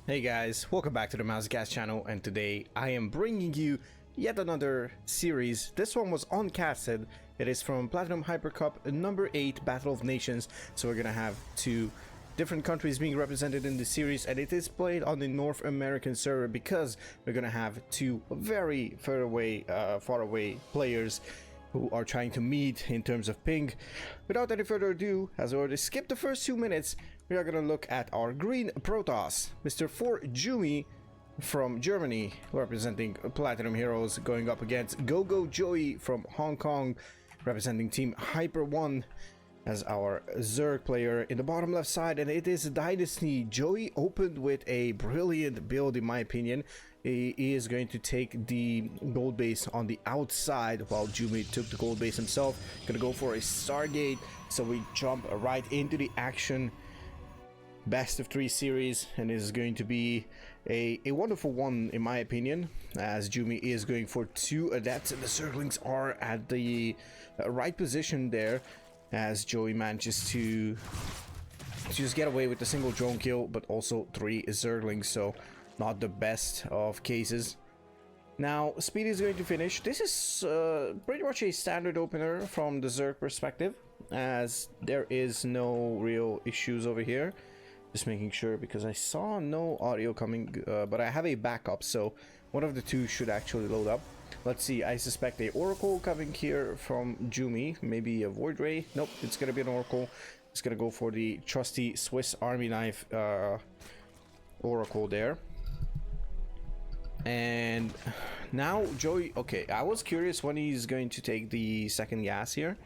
Hey guys, welcome back to the mauzycasts channel, and today I am bringing you yet another series. This one was uncasted. It is from Platinum Hyper Cup number 8 Battle of Nations. So we're gonna have two different countries being represented in the series, and it is played on the North American server because we're gonna have two very far away players who are trying to meet in terms of ping. Without any further ado, as I already skipped the first 2 minutes, we are gonna look at our green Protoss, Mr. ForJumy from Germany, representing Platinum Heroes, going up against GogojOey from Hong Kong, representing Team Hyper 1 as our Zerg player in the bottom left side. And it is a Dynasty. Joey opened with a brilliant build, in my opinion. He is going to take the gold base on the outside, while Jumy took the gold base himself. Gonna go for a Stargate, so we jump right into the action. Best of 3 series, and it is going to be a wonderful one, in my opinion, as Jumy is going for 2 adepts, and the Zerglings are at the right position there, as Joey manages to just get away with the single drone kill, but also 3 Zerglings, so not the best of cases. Now, Speed is going to finish. This is pretty much a standard opener from the Zerg perspective, as there is no real issues over here. Just making sure, because I saw no audio coming, but I have a backup, so one of the two should actually load up. Let's see, I suspect a Oracle coming here from Jumy, maybe a Void Ray. Nope, it's gonna be an Oracle. It's gonna go for the trusty Swiss Army knife Oracle there. And now Joey, okay, I was curious when he's going to take the second gas here,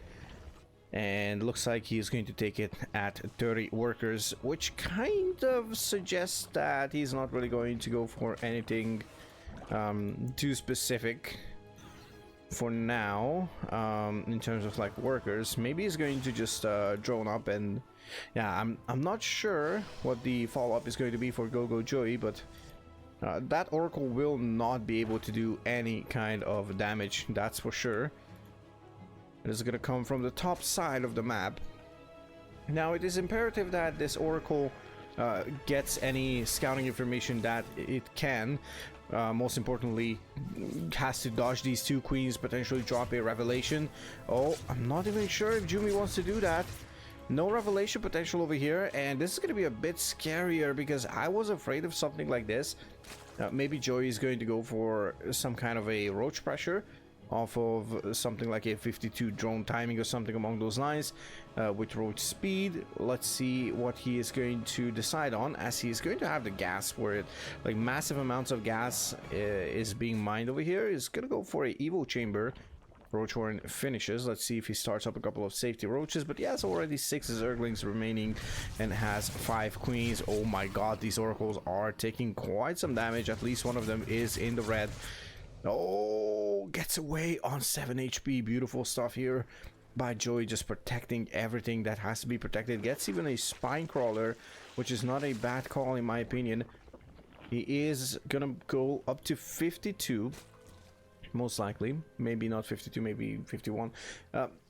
and looks like he's going to take it at 30 workers, which kind of suggests that he's not really going to go for anything too specific for now, in terms of like workers. Maybe he's going to just drone up, and yeah, I'm not sure what the follow-up is going to be for GogojOey, but that Oracle will not be able to do any kind of damage, that's for sure. It is going to come from the top side of the map. Now, it is imperative that this Oracle gets any scouting information that it can. Most importantly, has to dodge these 2 queens, potentially drop a revelation. Oh, I'm not even sure if Jumy wants to do that. No revelation potential over here, and this is going to be a bit scarier because I was afraid of something like this. Maybe Joey is going to go for some kind of a roach pressure off of something like a 52 drone timing or something along those lines, with roach speed. Let's see what he is going to decide on, as he is going to have the gas for it. Like, massive amounts of gas is being mined over here. He's gonna go for a Evo chamber. Roach horn finishes. Let's see if he starts up a couple of safety roaches, but he has already 6 Zerglings remaining and has 5 queens. Oh my god, these oracles are taking quite some damage. At least one of them is in the red. Oh, gets away on 7 HP. Beautiful stuff here by Joey, just protecting everything that has to be protected. Gets even a spine crawler, which is not a bad call in my opinion. He is gonna go up to 52, most likely. Maybe not 52, maybe 51.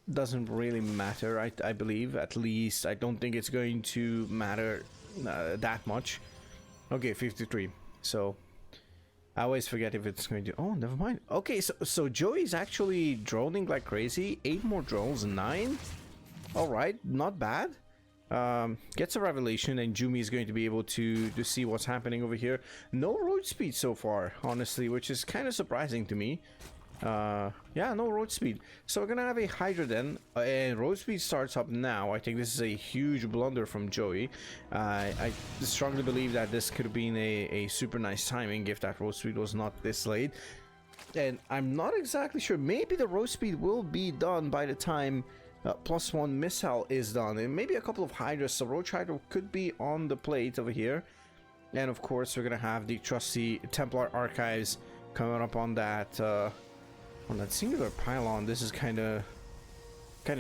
Doesn't really matter, I believe. At least I don't think it's going to matter that much. Okay, 53. So I always forget if it's going to... Oh, never mind. Okay, so Joey's actually droning like crazy. 8 more drones, 9. All right, not bad. Gets a revelation, and Jumy is going to be able to see what's happening over here. No roach speed so far, honestly, which is kind of surprising to me. Yeah, no roach speed. So we're gonna have a Hydra then, and roach speed starts up now. I think this is a huge blunder from Joey. I strongly believe that this could have been a super nice timing if that roach speed was not this late. And I'm not exactly sure. Maybe the roach speed will be done by the time +1 missile is done, and maybe a couple of Hydras. So Roach-Hydra could be on the plate over here. And of course, we're gonna have the trusty Templar archives coming up on that singular pylon. This is kind of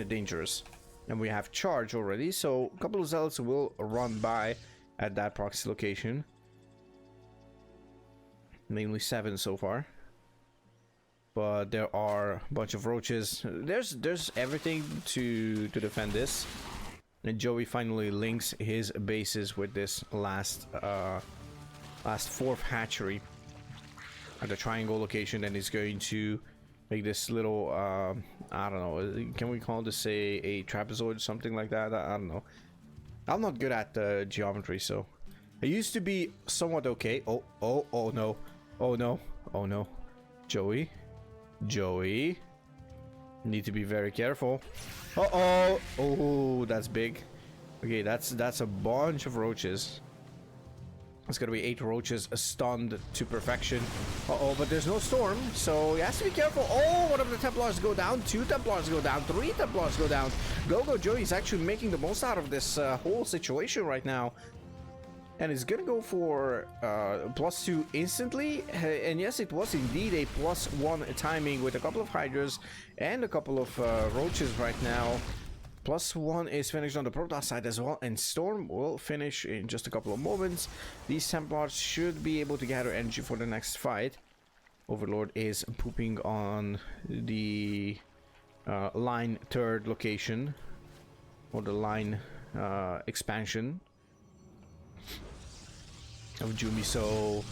dangerous, and we have charge already, so a couple of zealots will run by at that proxy location. Mainly 7 so far, but there are a bunch of roaches. There's everything to defend this. And Joey finally links his bases with this last last 4th hatchery at the triangle location, and he's going to make this little I don't know, can we call this a trapezoid, something like that? I don't know. I'm not good at geometry, so I used to be somewhat okay. Oh no, oh no, oh no. Joey, need to be very careful. Oh, that's big. Okay, that's a bunch of roaches. It's gonna be 8 roaches stunned to perfection. But there's no storm, so he has to be careful. Oh, one of the Templars go down, 2 Templars go down, 3 Templars go down. GogojOey is actually making the most out of this whole situation right now. And he's gonna go for +2 instantly. And yes, it was indeed a +1 timing with a couple of Hydras and a couple of roaches right now. +1 is finished on the Protoss side as well, and Storm will finish in just a couple of moments. These Templars should be able to gather energy for the next fight. Overlord is pooping on the line 3rd location, or the line expansion of Jumy, so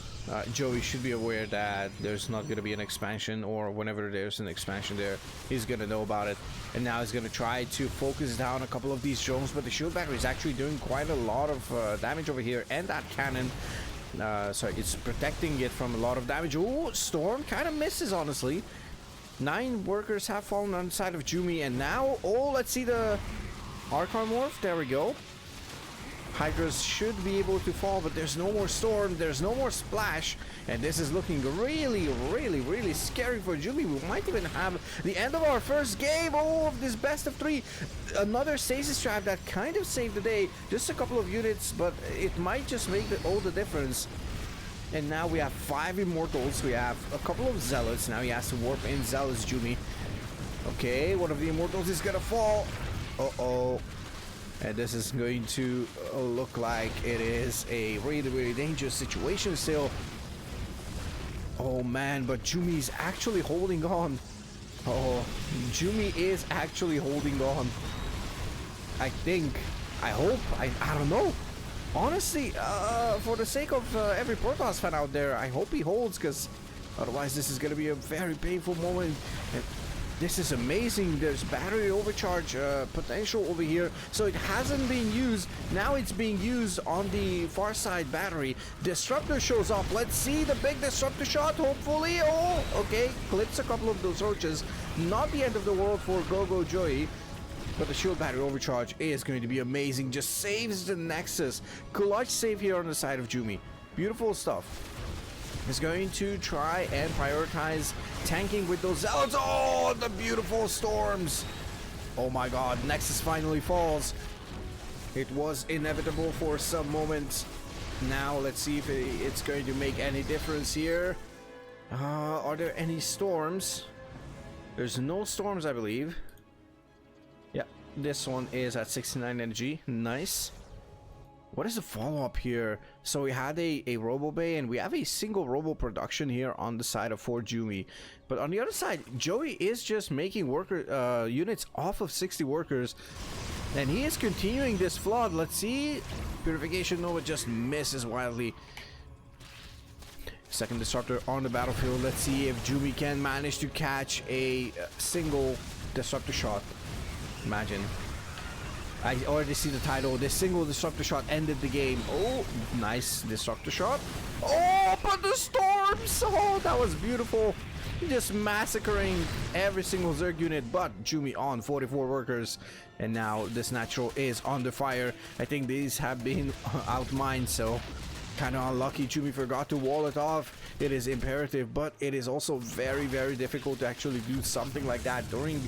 Joey should be aware that there's not going to be an expansion, or whenever there's an expansion there, he's going to know about it. And now he's going to try to focus down a couple of these drones, but the shield battery is actually doing quite a lot of damage over here, and that cannon, sorry, it's protecting it from a lot of damage. Oh, Storm kind of misses, honestly. 9 workers have fallen on the side of Jumy, and now, oh, let's see the Archon Morph. There we go. Hydras should be able to fall, but there's no more storm, there's no more splash, and this is looking really scary for Jumy. We might even have the end of our first game, of this best of 3. Another stasis trap that kind of saved the day. Just a couple of units, but it might just make all the difference. And now we have 5 Immortals, we have a couple of Zealots. Now he has to warp in Zealots, Jumy. Okay, one of the Immortals is gonna fall. And this is going to look like it is a really dangerous situation still. Oh man, but Jumy is actually holding on. Jumy is actually holding on. I think, I hope, I don't know. Honestly, for the sake of every Protoss fan out there, I hope he holds, because otherwise this is going to be a very painful moment. And this is amazing. There's battery overcharge potential over here, so it hasn't been used. Now it's being used on the far side battery. Disruptor shows up. Let's see the big disruptor shot, hopefully. Oh, okay, clips a couple of those roaches. Not the end of the world for GogojOey, but the shield battery overcharge is going to be amazing. Just saves the Nexus. Clutch save here on the side of Jumy. Beautiful stuff. Is going to try and prioritize tanking with those Zealots. Oh, the beautiful storms. Oh my god, Nexus finally falls. It was inevitable for some moments. Now let's see if it's going to make any difference here. Are there any storms? There's no storms, I believe. Yeah, this one is at 69 energy. Nice. What is the follow-up here? So we had a Robo Bay, and we have a single Robo production here on the side of ForJumy. But on the other side, Joey is just making worker units off of 60 workers. And he is continuing this flood. Let's see. Purification Nova just misses wildly. Second Disruptor on the battlefield. Let's see if Jumy can manage to catch a single Disruptor shot. Imagine. I already see the title. This single Disruptor shot ended the game. Oh, nice Disruptor shot. Oh, but the storms! Oh, that was beautiful. Just massacring every single Zerg unit, but Jumy on 44 workers. And now this natural is under fire. I think these have been outmined, so kind of unlucky. Jumy forgot to wall it off. It is imperative, but it is also very difficult to actually do something like that during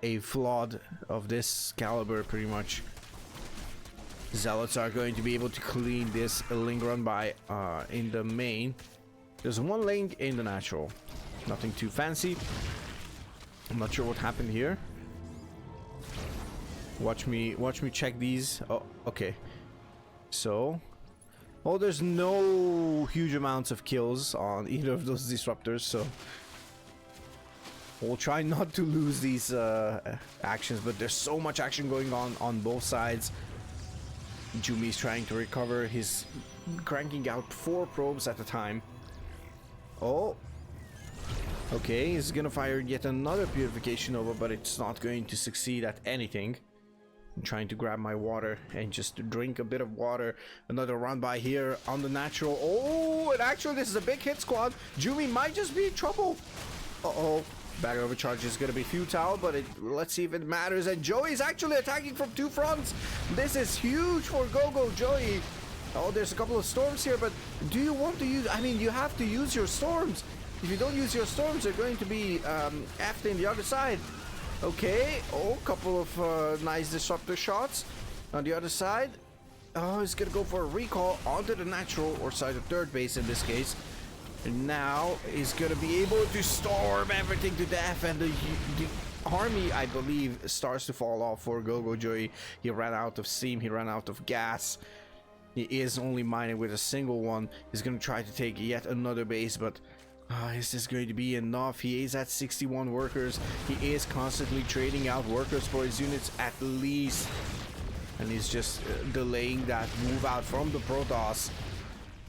a flood of this caliber, pretty much. Zealots are going to be able to clean this link run by in the main. There's one link in the natural. Nothing too fancy. I'm not sure what happened here. Watch me check these. Oh, okay. So, oh, there's no huge amounts of kills on either of those disruptors, so we'll try not to lose these actions, but there's so much action going on both sides. Jumi's trying to recover. He's cranking out 4 probes at a time. Oh. Okay, he's gonna fire yet another purification nova, but it's not going to succeed at anything. I'm trying to grab my water and just drink a bit of water. Another run by here on the natural. Oh, and actually this is a big hit squad. Jumi might just be in trouble. Uh-oh. Battery overcharge is going to be futile, but let's see if it matters. And Joey's actually attacking from 2 fronts. This is huge for GogojOey. Oh, there's a couple of storms here, but do you want to use... I mean, you have to use your storms. If you don't use your storms, they're going to be effed in the other side. Okay. Oh, a couple of nice disruptor shots on the other side. Oh, he's going to go for a recall onto the natural, or side of third base in this case. And now he's going to be able to storm everything to death, and the army, I believe, starts to fall off for GogojOey. He ran out of steam, he ran out of gas. He is only mining with a single one. He's going to try to take yet another base, but is this going to be enough? He is at 61 workers. He is constantly trading out workers for his units at least. And he's just delaying that move out from the Protoss.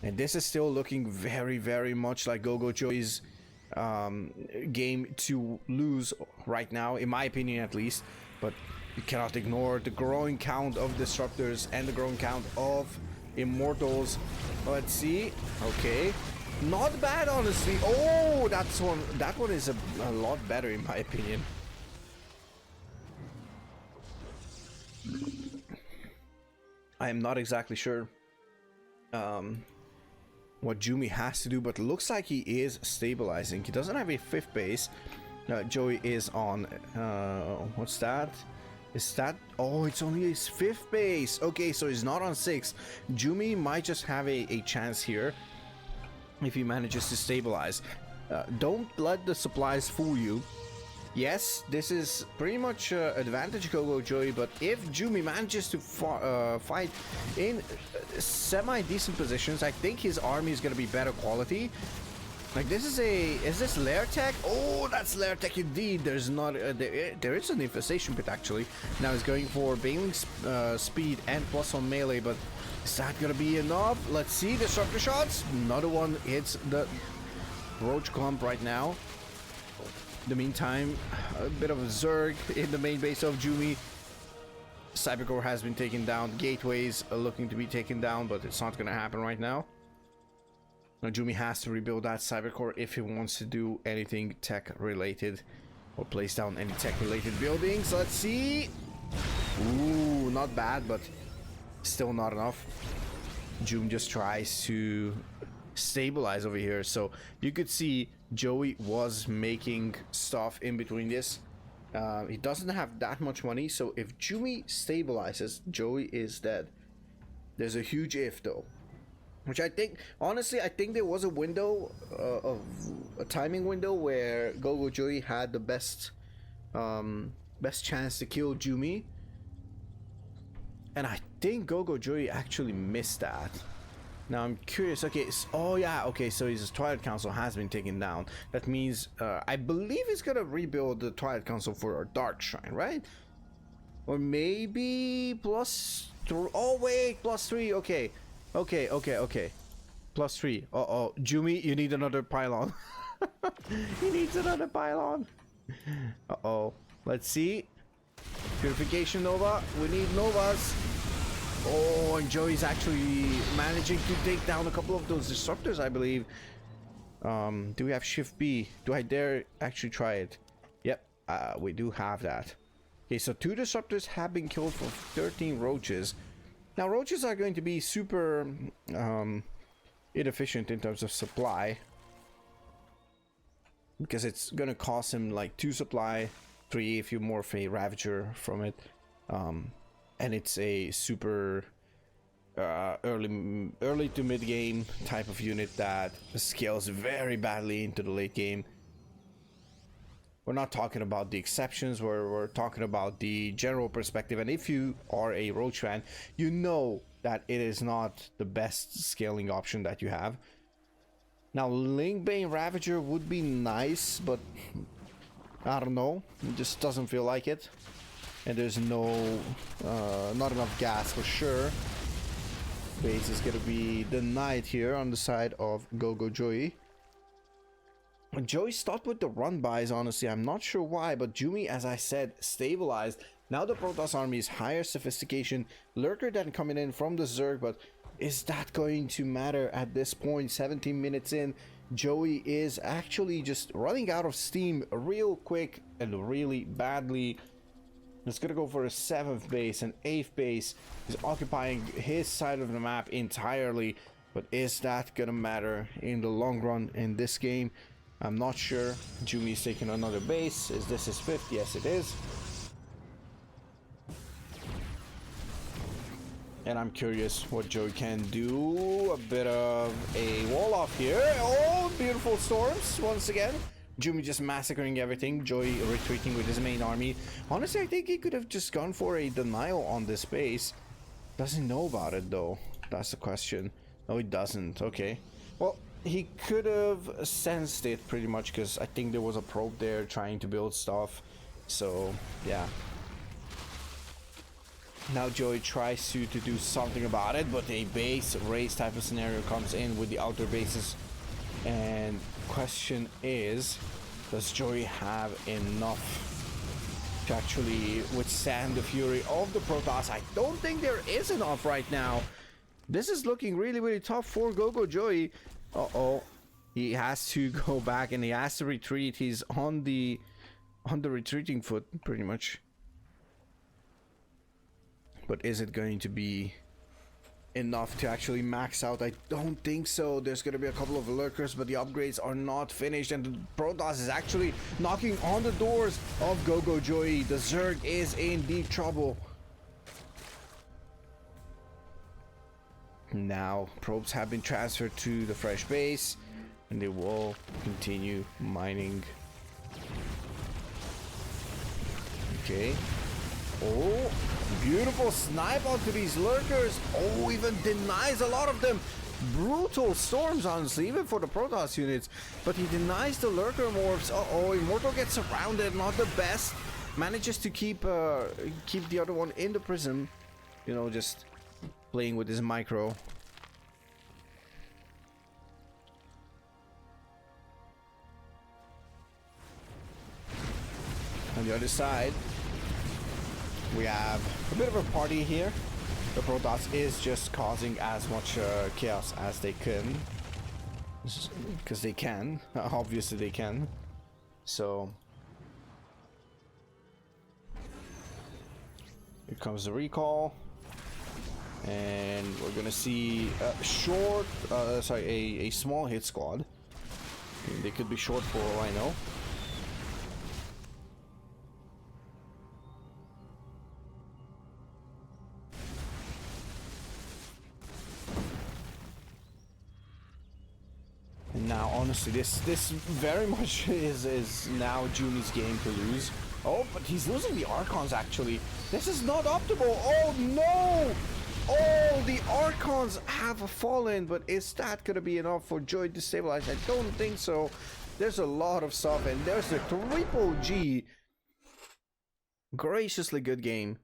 And this is still looking very, very much like GogojOey's game to lose right now, in my opinion at least. But you cannot ignore the growing count of disruptors and the growing count of immortals. Let's see. Okay, not bad, honestly. Oh, that one is a lot better in my opinion. I am not exactly sure what Jumi has to do, but looks like he is stabilizing. He doesn't have a 5th base. Joey is on what's that? Is that... oh, it's only his 5th base. Okay, so he's not on 6. Jumi might just have a chance here if he manages to stabilize. Don't let the supplies fool you. Yes, this is pretty much advantage GogojOey, but if Jumi manages to fight in semi-decent positions, I think his army is going to be better quality. Like, this is this lair tech? Oh, that's lair tech indeed. There's not, there is an infestation pit actually. Now he's going for bailing speed and +1 melee, but is that going to be enough? Let's see, disruptor shots. Another one hits the roach clump right now. In the meantime, a bit of a Zerg in the main base of Jumi. Cybercore has been taken down. Gateways are looking to be taken down, but it's not going to happen right now. Now Jumi has to rebuild that Cybercore if he wants to do anything tech related or place down any tech related buildings. Let's see. Ooh, not bad, but still not enough. Jumi just tries to stabilize over here, so you could see Joey was making stuff in between this. He doesn't have that much money, so if Jumi stabilizes, Joey is dead. There's a huge if though, which I think, honestly, I think there was a window of a timing window where GogojOey had the best chance to kill Jumi, and I think GogojOey actually missed that. Now I'm curious. Okay, oh yeah, okay, so his Twilight Council has been taken down. That means I believe he's gonna rebuild the Twilight Council for a Dark Shrine, right? Or maybe +3. Oh wait, +3. Okay, +3. Uh-oh, Jumi, you need another pylon. He needs another pylon. Uh-oh, let's see. Purification Nova, we need Novas. Oh, and Joey's actually managing to take down a couple of those disruptors, I believe. Do we have Shift B? Do I dare actually try it? Yep, we do have that. Okay, so 2 disruptors have been killed for 13 roaches. Now, roaches are going to be super inefficient in terms of supply, because it's going to cost him like 2 supply, 3 if you morph a Ravager from it. And it's a super early to mid game type of unit that scales very badly into the late game. We're not talking about the exceptions, we're talking about the general perspective. And if you are a Roach fan, you know that it is not the best scaling option that you have. Now, Linkbane Ravager would be nice, but I don't know, it just doesn't feel like it. And there's not enough gas for sure. base is gonna be denied here on the side of GogojOey. Joey stopped with the run buys, honestly. I'm not sure why, but Jumy, as I said, stabilized. Now the Protoss army is higher sophistication. Lurker then coming in from the Zerg, but is that going to matter at this point? 17 minutes in, Joey is actually just running out of steam real quick and really badly. He's gonna go for a 7th base and 8th base. He's occupying his side of the map entirely, but is that gonna matter in the long run in this game? I'm not sure. Jumy's taking another base. Is this his 5th? Yes, it is. And I'm curious what Joey can do. A bit of a wall off here. Oh, beautiful storms once again. Jumy just massacring everything. Joey retreating with his main army. Honestly, I think he could have just gone for a denial on this base. Doesn't know about it though. That's the question. No, he doesn't. Okay. Well, he could have sensed it pretty much, because I think there was a probe there trying to build stuff. So yeah. Now Joey tries to do something about it, but a base race type of scenario comes in with the outer bases. And question is, does Joey have enough to actually withstand the fury of the Protoss? I don't think there is enough right now. This is looking really, really tough for GogojOey. Uh-oh. He has to go back and he has to retreat. He's on the retreating foot, pretty much. But is it going to be enough to actually max out? I don't think so. There's going to be a couple of lurkers, but the upgrades are not finished, and the Protoss is actually knocking on the doors of GogojOey. The Zerg is in deep trouble. Now probes have been transferred to the fresh base, and they will continue mining. Okay. Oh, beautiful snipe onto these lurkers. Oh, even denies a lot of them. Brutal storms, honestly, even for the Protoss units. But he denies the lurker morphs. Uh-oh, Immortal gets surrounded. Not the best. Manages to keep the other one in the prism. You know, just playing with his micro. On the other side, we have a bit of a party here. The Protoss is just causing as much chaos as they can. Because they can. Obviously they can. So here comes the recall. And we're gonna see a short, a small hit squad. They could be short for all I know. And now, honestly, this very much is now Jumy's game to lose. Oh, but he's losing the Archons actually. This is not optimal. Oh no! Oh, the Archons have fallen, but is that gonna be enough for Joey to stabilize? I don't think so. There's a lot of stuff, and there's the triple G. Graciously good game.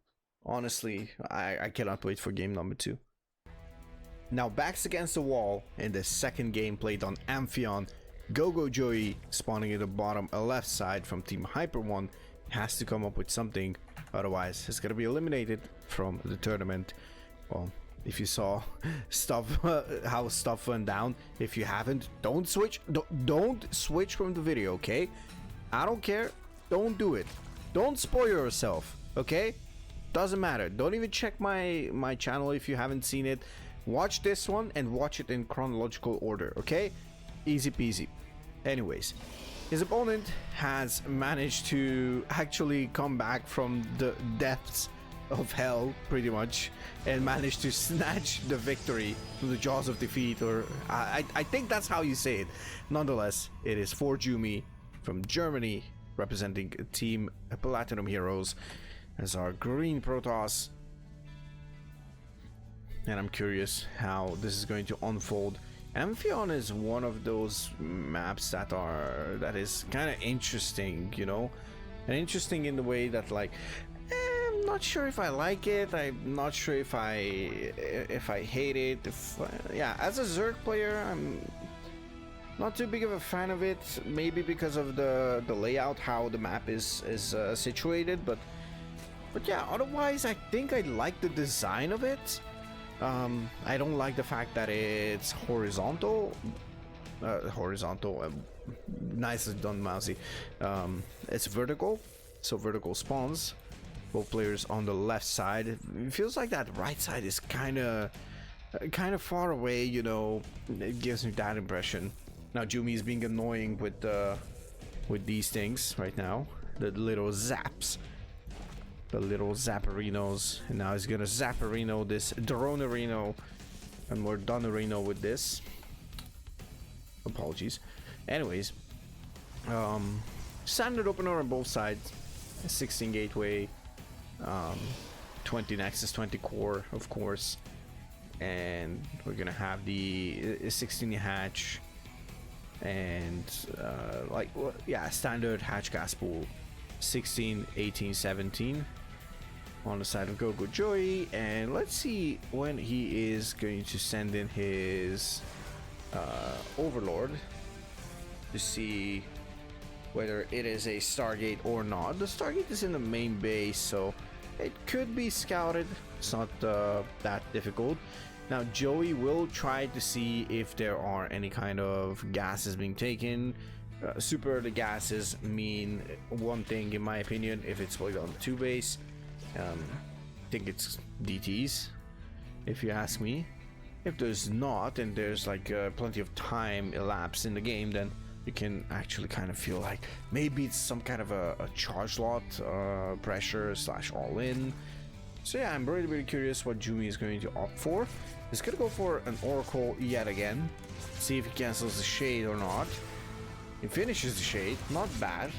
Honestly, I cannot wait for game number 2. Now backs against the wall in the second game played on Amphion. GogojOey spawning at the bottom left side from Team Hyper 1 has to come up with something, otherwise he's gonna be eliminated from the tournament. Well, if you saw stuff, how stuff went down, if you haven't, don't switch from the video, okay? I don't care, don't do it. Don't spoil yourself, okay? Doesn't matter. Don't even check my channel if you haven't seen it. Watch this one and watch it in chronological order, okay? Easy peasy. Anyways, his opponent has managed to actually come back from the depths of hell, pretty much, and managed to snatch the victory from the jaws of defeat, or I think that's how you say it. Nonetheless, it is ForJumy from Germany, representing Team platinumheroes as our green Protoss. And I'm curious how this is going to unfold. Amphion is one of those maps that is kind of interesting, you know, and interesting in the way that, like, not sure if I like it. I'm not sure if I hate it. Yeah, as a Zerg player, I'm not too big of a fan of it. Maybe because of the layout, how the map is situated, but yeah. Otherwise, I think I like the design of it. I don't like the fact that it's horizontal. Nicely done, Mauzy. It's vertical, so vertical spawns. Both players on the left side. It feels like that right side is kind of far away. You know, it gives me that impression. Now Jumy is being annoying with these things right now. The little zaps. The little Zapperinos, and now he's gonna Zapperino this Dronerino, and we're Donerino with this. Apologies. Anyways, standard opener on both sides, 16 gateway, 20 Nexus, 20 core, of course, and we're gonna have the 16 hatch, and yeah, standard hatch gas pool, 16, 18, 17. On the side of GogojOey, and let's see when he is going to send in his Overlord to see whether it is a Stargate or not. The Stargate is in the main base, so it could be scouted. It's not that difficult. Now Joey will try to see if there are any kind of gases being taken. Super early gases mean one thing in my opinion, if it's played on the 2 base. I think it's DTs, if you ask me. If there's not, and there's like plenty of time elapsed in the game, then you can actually kind of feel like maybe it's some kind of a charge lot, pressure / all in. So yeah, I'm really curious what Jumy is going to opt for. He's gonna go for an Oracle yet again, see if he cancels the Shade or not. He finishes the Shade, not bad.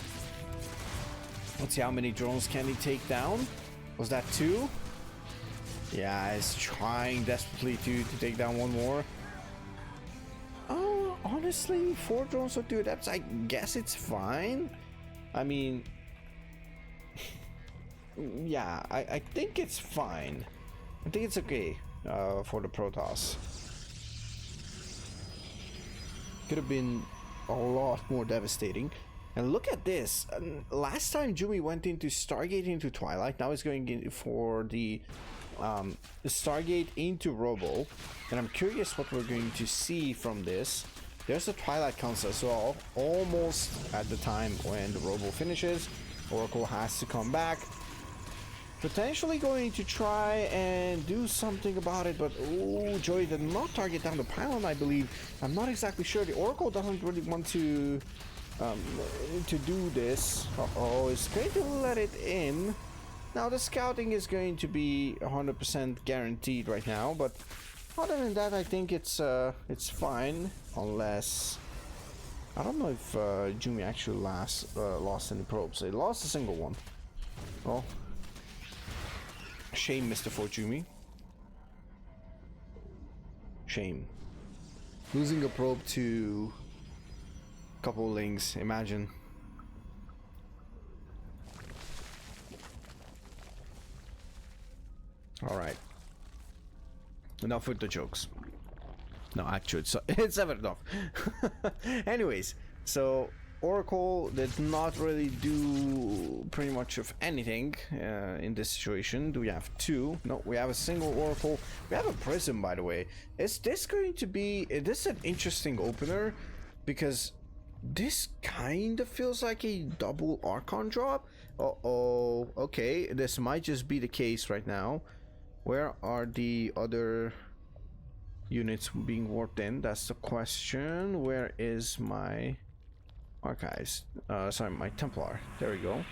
Let's see how many drones can he take down. Was that 2? Yeah, he's trying desperately to take down one more. Oh, honestly, 4 drones or 2 adepts, I guess it's fine. I mean, yeah, I think it's fine. I think it's okay for the Protoss. Could have been a lot more devastating. And look at this. Last time Jumy went into Stargate into Twilight, now he's going in for the Stargate into Robo. And I'm curious what we're going to see from this. There's the Twilight Council as well, almost at the time when the Robo finishes. Oracle has to come back. Potentially going to try and do something about it, but oh, Joey did not target down the pylon, I believe. I'm not exactly sure. The Oracle doesn't really want to do this. Uh-oh, it's going to let it in. Now the scouting is going to be 100% guaranteed right now, but other than that, I think it's fine, unless I don't know if Jumy actually lost any probes. They lost a single one. Well, shame, Mr. ForJumy. Shame. Losing a probe to couple links, imagine. Alright. Enough with the jokes. No, actually, it's ever enough. Anyways, so Oracle did not really do pretty much of anything in this situation. Do we have 2? No, we have a single Oracle. We have a Prism, by the way. Is this going to be... Is this an interesting opener? Because this kind of feels like a double Archon drop. Uh-oh. Okay, this might just be the case right now. Where are the other units being warped in? That's the question. Where is my archives? Sorry, my Templar. There we go.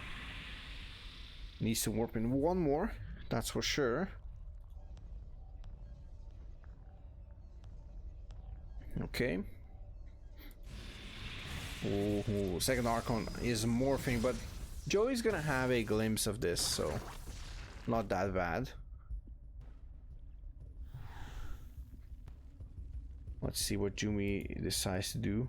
Needs to warp in one more. That's for sure. Okay. Ooh, second Archon is morphing, but Joey's gonna have a glimpse of this, so not that bad. Let's see what Jumy decides to do.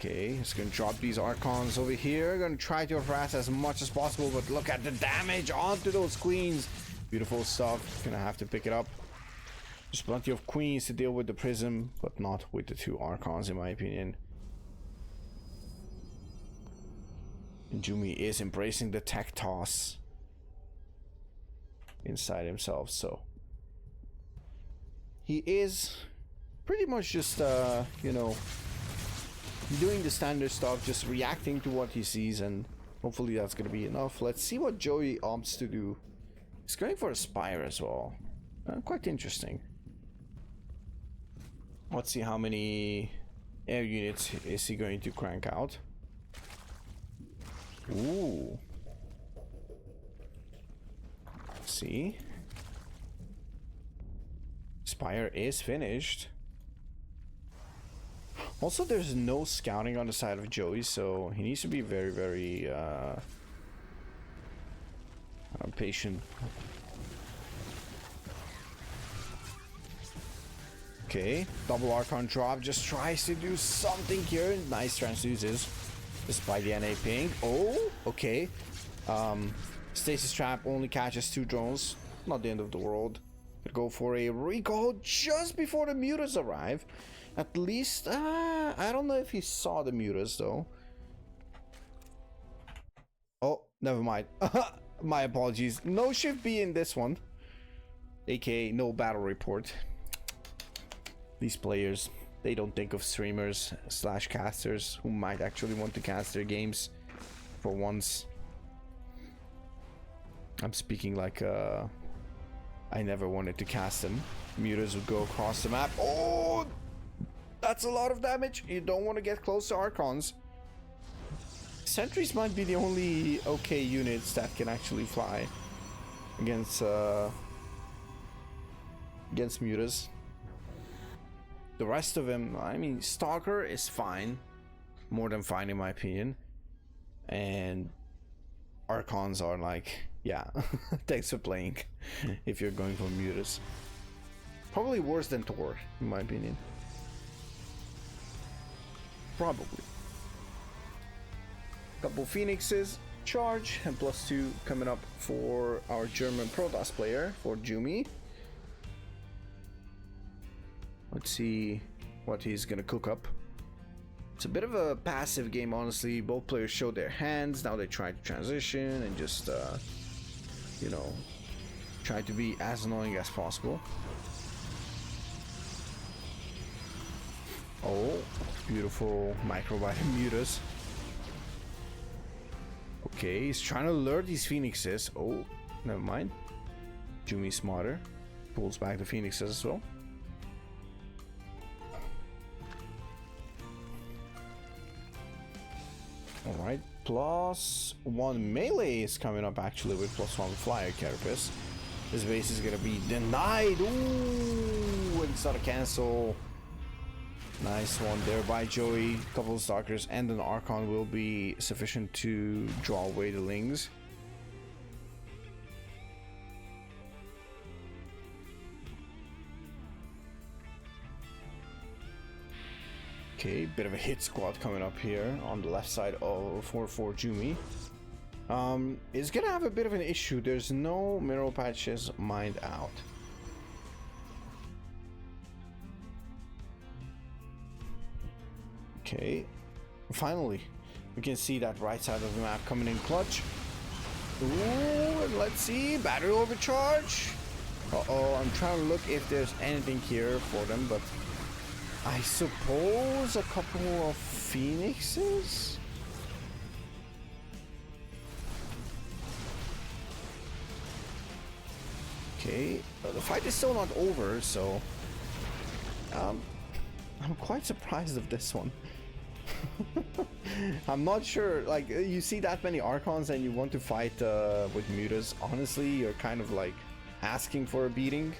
Okay, it's gonna drop these Archons over here. Gonna try to harass as much as possible, but look at the damage onto those queens. Beautiful stuff. Gonna have to pick it up. There's plenty of queens to deal with the prism, but not with the 2 Archons in my opinion. And ForJumy is embracing the tech toss inside himself, so he is pretty much just you know, doing the standard stuff, just reacting to what he sees, and hopefully that's gonna be enough. Let's see what Joey opts to do. He's going for a Spire as well. Quite interesting. Let's see how many air units is he going to crank out. Ooh. See? Spire is finished. Also, there's no scouting on the side of Joey, so he needs to be very, very patient. Okay, double Archon drop, just tries to do something here. Nice transduces, despite the NA ping. Oh, okay. Stasis trap only catches 2 drones. Not the end of the world. Could go for a recall just before the mutas arrive. At least, I don't know if he saw the mutas though. Oh, never mind. My apologies. No shift B in this one. AKA no battle report. These players, they don't think of streamers / casters who might actually want to cast their games for once. I'm speaking like I never wanted to cast them. Mutas would go across the map. Oh, that's a lot of damage. You don't want to get close to Archons. Sentries might be the only okay units that can actually fly against mutas. The rest of them, I mean, Stalker is fine, more than fine in my opinion, and Archons are like, yeah, thanks for playing. If you're going for mutas, probably worse than Tor in my opinion. Probably. Couple Phoenixes, charge, and +2 coming up for our German Protoss player, ForJumy. Let's see what he's gonna cook up. It's a bit of a passive game, honestly. Both players showed their hands. Now they try to transition and just, you know, try to be as annoying as possible. Oh, beautiful microbite mutas. Okay, he's trying to lure these Phoenixes. Oh, never mind. Jumy's smarter. Pulls back the Phoenixes as well. Alright, +1 melee is coming up actually with +1 flyer carapace. This base is gonna be denied. Ooh, it's not a cancel. Nice one there by Joey. A couple of stalkers and an Archon will be sufficient to draw away the Lings. Okay, bit of a hit squad coming up here on the left side of ForJumy. Is gonna have a bit of an issue. There's no mineral patches mined out. Okay, finally we can see that right side of the map coming in clutch. Ooh, and let's see, battery overcharge. Uh-oh, I'm trying to look if there's anything here for them, but I suppose a couple of Phoenixes? Okay, the fight is still not over, so I'm quite surprised of this one. I'm not sure, like, you see that many Archons and you want to fight with mutas. Honestly, you're kind of like asking for a beating.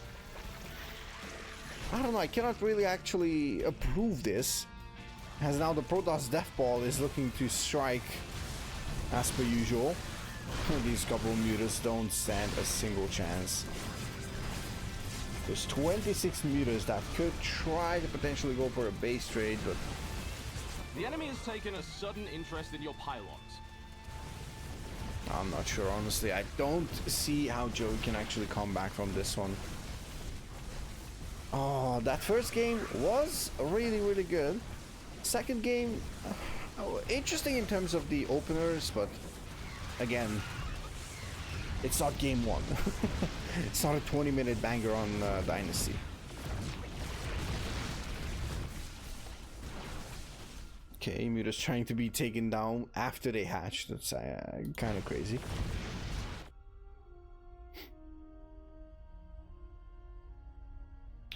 I don't know, I cannot really actually approve this, as now the Protoss Death Ball is looking to strike as per usual. These couple of mutas don't stand a single chance. There's 26 mutas that could try to potentially go for a base trade, but The enemy has taken a sudden interest in your pylons. I'm not sure, honestly. I don't see how Joey can actually come back from this one. Oh, that first game was really, really good. Second game, interesting in terms of the openers, but again, it's not game one. It's not a 20-minute banger on Dynasty. Okay, Muta's trying to be taken down after they hatch. That's kind of crazy.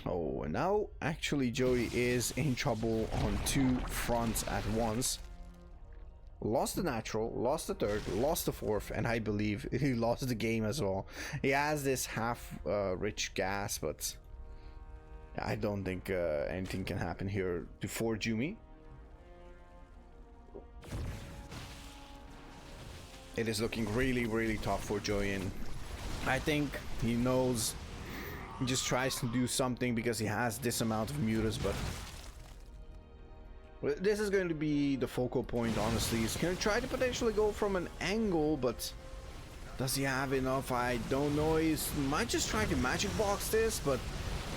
Oh, and now actually Joey is in trouble on two fronts at once. Lost the natural, lost the third, lost the fourth, and I believe he lost the game as well. He has this half rich gas, but I don't think anything can happen here to ForJumy. It is looking really, really tough for Joey, and I think he knows. He just tries to do something because he has this amount of mutas, but this is going to be the focal point, honestly. He's going to try to potentially go from an angle, but does he have enough? I don't know. He might just try to magic box this, but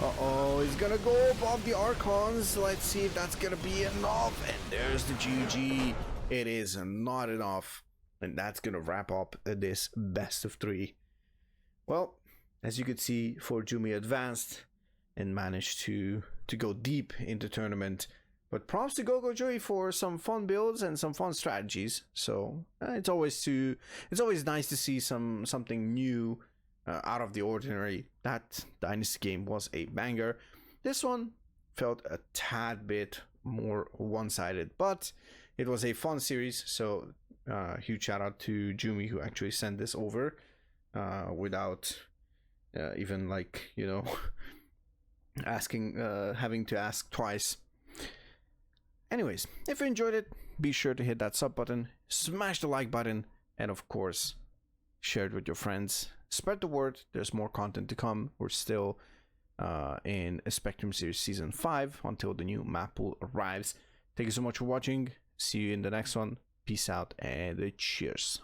uh-oh, he's going to go above the Archons. Let's see if that's going to be enough. And there's the GG. It is not enough. And that's going to wrap up this best of 3. Well, as you could see, ForJumy advanced and managed to go deep into tournament. But props to GogojOey for some fun builds and some fun strategies. So it's always nice to see something new out of the ordinary. That Dynasty game was a banger. This one felt a tad bit more one-sided, but it was a fun series. So huge shout out to Jumi, who actually sent this over without even, like, you know, having to ask twice. Anyways, if you enjoyed it, be sure to hit that sub button, smash the like button, and of course, share it with your friends. Spread the word. There's more content to come. We're still in a Spectrum Series Season 5 until the new map pool arrives. Thank you so much for watching. See you in the next one. Peace out and cheers.